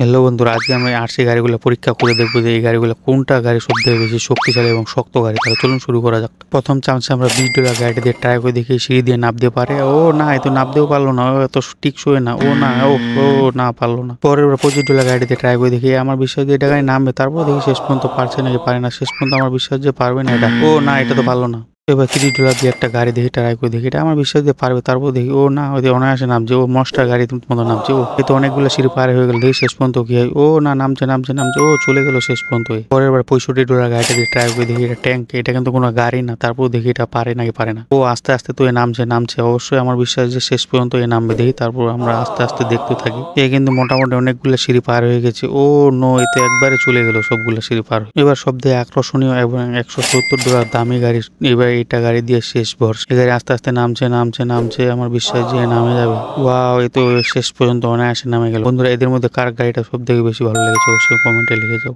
Hello বন্ধুরা, আজকে আমি আরসি গাড়িগুলো পরীক্ষা করে দেখবো যে এই গাড়িগুলো কোনটা গাড়ি সবথেকে বেশি শক্তিশালী এবং শক্ত গাড়ি। তাহলে চলুন শুরু করা যাক। প্রথম চান্সে আমরা $20 গাড়িটা দিয়ে ট্রাই করে দেখি সিঁড়ি দিয়ে নামতে পারে। ও না, এ তো নামতেও পারলো না, ও এত টিকসই না, ও না, ও ও না পারলো না। পরের বার $25 গাড়িতে ট্রাই করে দেখি, আমার বিশ্বাস যে এটা গাড়ি নামবে, তারপর দেখি শেষ পর্যন্ত পারছে নাকি পারে না। শেষ পর্যন্ত আমার বিশ্বাস যে পারবে না এটা। ও না, এটা তো পারলো না। এবার $30 দিয়ে একটা গাড়ি দেখি ট্রাই করে দেখি, এটা আমার বিশ্বাস দিয়ে পারবে, তারপর দেখি ও না, ওই অনায়াসে নামছে, ও মনস্টার গাড়ির মতো নামছে। ও এ তো অনেকগুলো সিঁড়ি পার হয়ে গেল, দেখি শেষ পর্যন্ত কি হয়। ও না, নামছে নামছে নামছে, ও চলে গেল শেষ পর্যন্ত। পরের বার $65 গাড়িটা দিয়ে ট্রাই করে দেখি, এটা ট্যাঙ্ক, এটা কিন্তু কোনো গাড়ি না, তারপর দেখি এটা পারে নাকি পারে না। ও আস্তে আস্তে তো এ নামছে নামছে, অবশ্যই আমার বিশ্বাস যে শেষ পর্যন্ত এ নামবে। দেখি তারপর আমরা আস্তে আস্তে দেখতে থাকি। এ কিন্তু মোটামুটি অনেকগুলো সিঁড়ি পার হয়ে গেছে। ও নো, এতে একবারে চলে গেল সবগুলো সিঁড়ি পার। এবার সবথেকে আকর্ষণীয় এবং $170 দামি গাড়ি, এবার এইটা গাড়ি দিয়ে শেষ ভরসা। এই গাড়ি আস্তে আস্তে নামছে নামছে নামছে, আমার বিশ্বাস যে নামে যাবে। ওয়াও, এ তো শেষ পর্যন্ত অনায়াসে নামে গেল। বন্ধুরা, এদের মধ্যে কার গাড়িটা সব থেকে বেশি ভালো লেগেছে অবশ্যই কমেন্টে লিখে যাও।